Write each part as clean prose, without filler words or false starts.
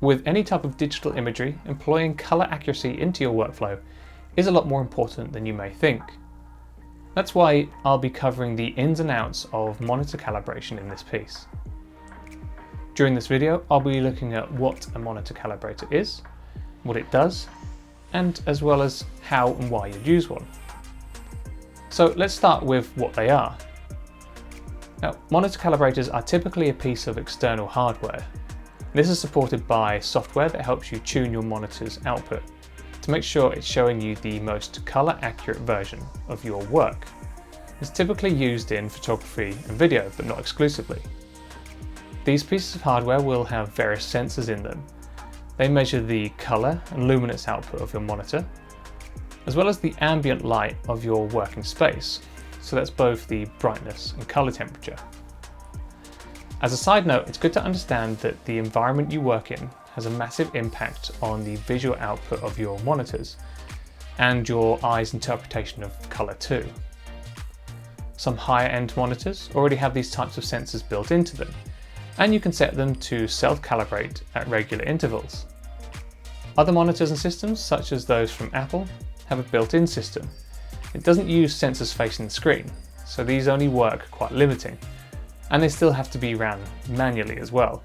With any type of digital imagery, employing colour accuracy into your workflow is a lot more important than you may think. That's why I'll be covering the ins and outs of monitor calibration in this piece. During this video, I'll be looking at what a monitor calibrator is, what it does, and as well as how and why you'd use one. So let's start with what they are. Now, monitor calibrators are typically a piece of external hardware. This is supported by software that helps you tune your monitor's output to make sure it's showing you the most colour accurate version of your work. It's typically used in photography and video, but not exclusively. These pieces of hardware will have various sensors in them. They measure the colour and luminance output of your monitor, as well as the ambient light of your working space. So that's both the brightness and colour temperature. As a side note, it's good to understand that the environment you work in has a massive impact on the visual output of your monitors and your eye's interpretation of colour too. Some higher end monitors already have these types of sensors built into them, and you can set them to self-calibrate at regular intervals. Other monitors and systems, such as those from Apple, have a built-in system. It doesn't use sensors facing the screen, so these only work quite limiting, and they still have to be ran manually as well.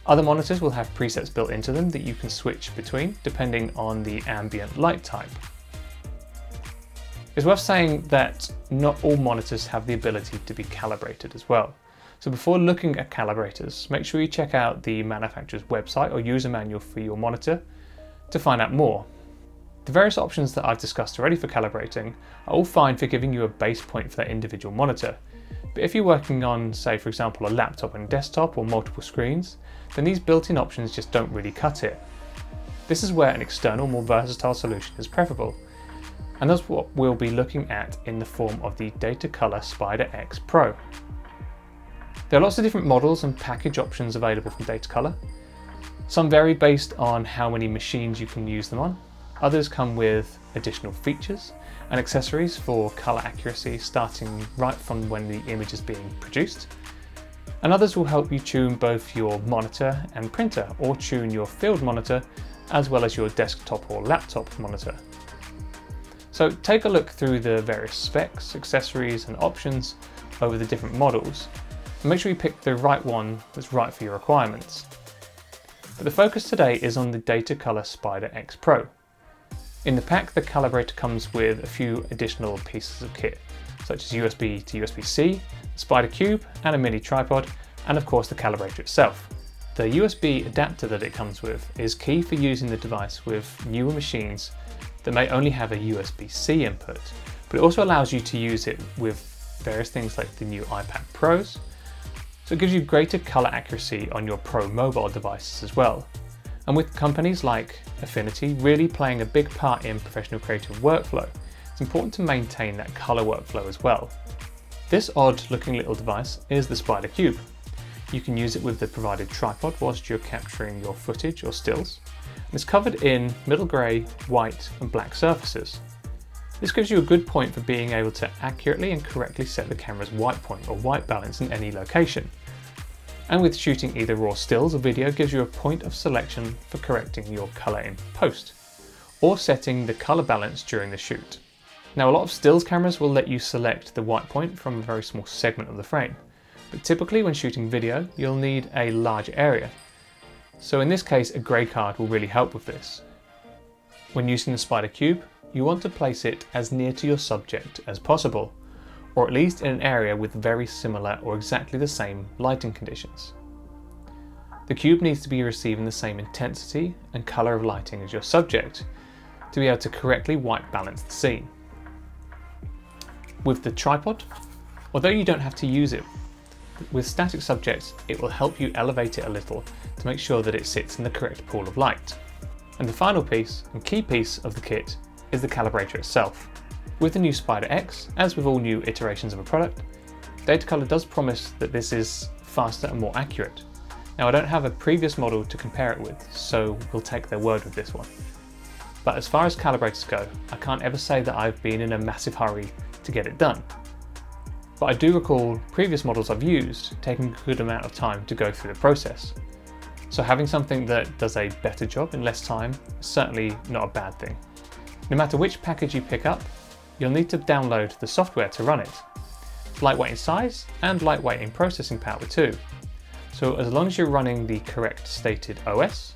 Other monitors will have presets built into them that you can switch between depending on the ambient light type. It's worth saying that not all monitors have the ability to be calibrated as well. So before looking at calibrators, make sure you check out the manufacturer's website or user manual for your monitor to find out more. The various options that I've discussed already for calibrating are all fine for giving you a base point for that individual monitor. But if you're working on, say for example, a laptop and desktop or multiple screens, then these built-in options just don't really cut it. This is where an external, more versatile solution is preferable, and that's what we'll be looking at in the form of the Datacolor SpyderX Pro. There are lots of different models and package options available from Datacolor. Some vary based on how many machines you can use them on. Others come with additional features and accessories for colour accuracy starting right from when the image is being produced. And others will help you tune both your monitor and printer, or tune your field monitor as well as your desktop or laptop monitor. So take a look through the various specs, accessories and options over the different models, and make sure you pick the right one that's right for your requirements. But the focus today is on the Datacolor SpyderX Pro. In the pack, the calibrator comes with a few additional pieces of kit, such as USB to USB-C, a Spider Cube and a mini tripod, and of course the calibrator itself. The USB adapter that it comes with is key for using the device with newer machines that may only have a USB-C input, but it also allows you to use it with various things like the new iPad Pros, so it gives you greater colour accuracy on your Pro mobile devices as well. And with companies like Affinity really playing a big part in professional creative workflow, it's important to maintain that colour workflow as well. This odd looking little device is the Spider Cube. You can use it with the provided tripod whilst you're capturing your footage or stills. And it's covered in middle grey, white and black surfaces. This gives you a good point for being able to accurately and correctly set the camera's white point or white balance in any location. And with shooting either raw stills or video gives you a point of selection for correcting your colour in post, or setting the colour balance during the shoot. Now a lot of stills cameras will let you select the white point from a very small segment of the frame, but typically when shooting video you'll need a large area. So in this case a grey card will really help with this. When using the Spider Cube, you want to place it as near to your subject as possible, or at least in an area with very similar or exactly the same lighting conditions. The cube needs to be receiving the same intensity and colour of lighting as your subject to be able to correctly white balance the scene. With the tripod, although you don't have to use it, with static subjects it will help you elevate it a little to make sure that it sits in the correct pool of light. And the final piece and key piece of the kit is the calibrator itself. With the new SpyderX, as with all new iterations of a product, Datacolor does promise that this is faster and more accurate. Now I don't have a previous model to compare it with, so we'll take their word with this one. But as far as calibrators go, I can't ever say that I've been in a massive hurry to get it done. But I do recall previous models I've used taking a good amount of time to go through the process. So having something that does a better job in less time is certainly not a bad thing. No matter which package you pick up, you'll need to download the software to run it. It's lightweight in size and lightweight in processing power too. So as long as you're running the correct stated OS,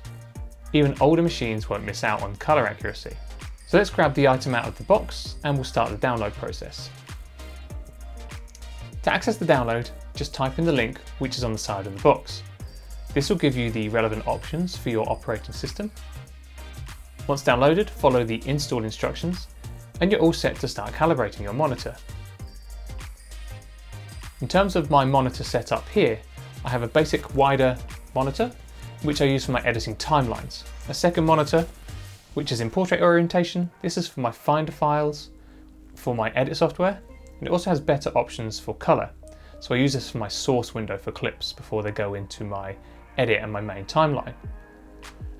even older machines won't miss out on color accuracy. So let's grab the item out of the box and we'll start the download process. To access the download, just type in the link which is on the side of the box. This will give you the relevant options for your operating system. Once downloaded, follow the install instructions and you're all set to start calibrating your monitor. In terms of my monitor setup here, I have a basic wider monitor which I use for my editing timelines, a second monitor which is in portrait orientation. This is for my Finder files, for my edit software, and it also has better options for color. So I use this for my source window for clips before they go into my edit and my main timeline.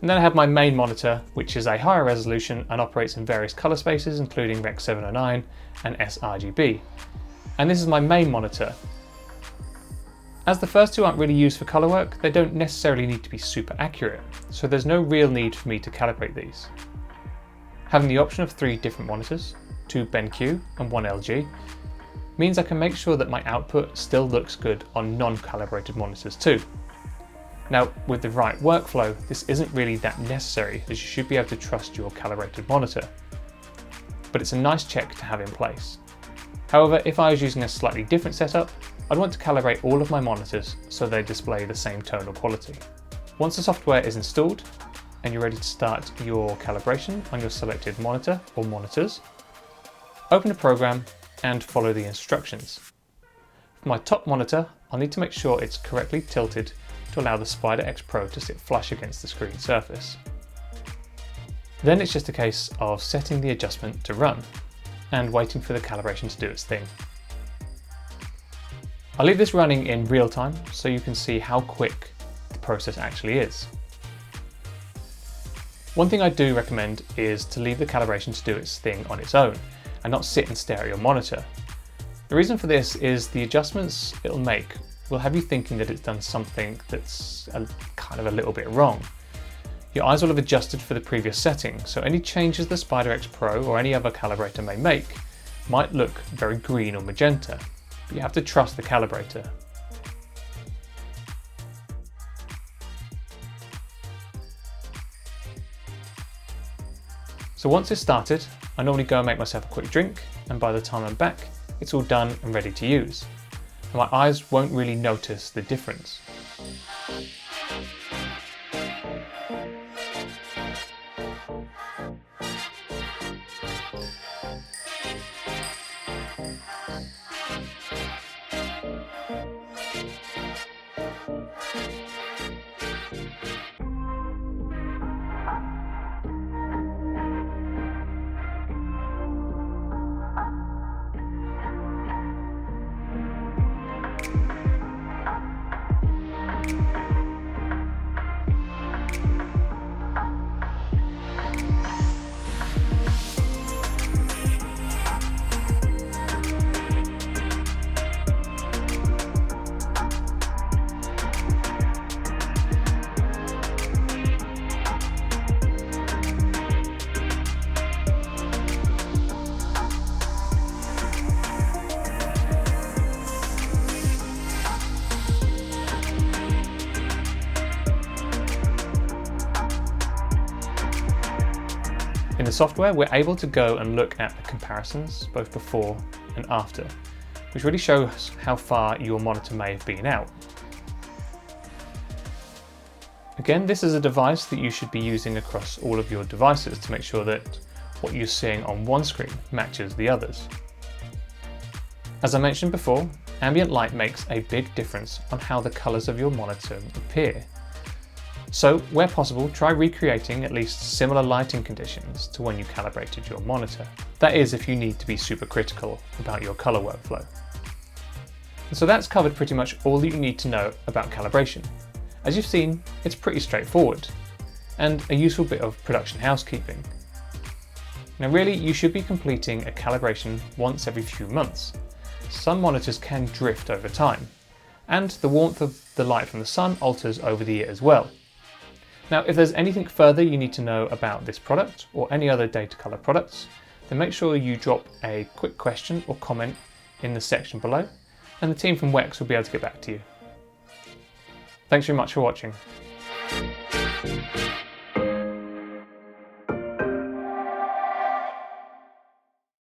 And then I have my main monitor, which is a higher resolution and operates in various color spaces, including Rec 709 and sRGB. And this is my main monitor. As the first two aren't really used for color work, they don't necessarily need to be super accurate, so there's no real need for me to calibrate these. Having the option of 3 different monitors, 2 BenQ and 1 LG, means I can make sure that my output still looks good on non-calibrated monitors too. Now, with the right workflow, this isn't really that necessary, as you should be able to trust your calibrated monitor. But it's a nice check to have in place. However, if I was using a slightly different setup, I'd want to calibrate all of my monitors so they display the same tonal quality. Once the software is installed and you're ready to start your calibration on your selected monitor or monitors, open the program and follow the instructions. For my top monitor, I'll need to make sure it's correctly tilted to allow the SpyderX Pro to sit flush against the screen surface. Then it's just a case of setting the adjustment to run and waiting for the calibration to do its thing. I'll leave this running in real time so you can see how quick the process actually is. One thing I do recommend is to leave the calibration to do its thing on its own and not sit and stare at your monitor. The reason for this is the adjustments it'll make will have you thinking that it's done something that's kind of a little bit wrong. Your eyes will have adjusted for the previous setting, so any changes the SpyderX Pro or any other calibrator may make might look very green or magenta, but you have to trust the calibrator. So once it's started, I normally go and make myself a quick drink, and by the time I'm back, it's all done and ready to use. And my eyes won't really notice the difference. In the software, we're able to go and look at the comparisons, both before and after, which really shows how far your monitor may have been out. Again, this is a device that you should be using across all of your devices to make sure that what you're seeing on one screen matches the others. As I mentioned before, ambient light makes a big difference on how the colours of your monitor appear. So, where possible, try recreating at least similar lighting conditions to when you calibrated your monitor. That is, if you need to be super critical about your colour workflow. And so that's covered pretty much all that you need to know about calibration. As you've seen, it's pretty straightforward, and a useful bit of production housekeeping. Now really, you should be completing a calibration once every few months. Some monitors can drift over time, and the warmth of the light from the sun alters over the year as well. Now, if there's anything further you need to know about this product or any other Datacolor products, then make sure you drop a quick question or comment in the section below, and the team from WEX will be able to get back to you. Thanks very much for watching.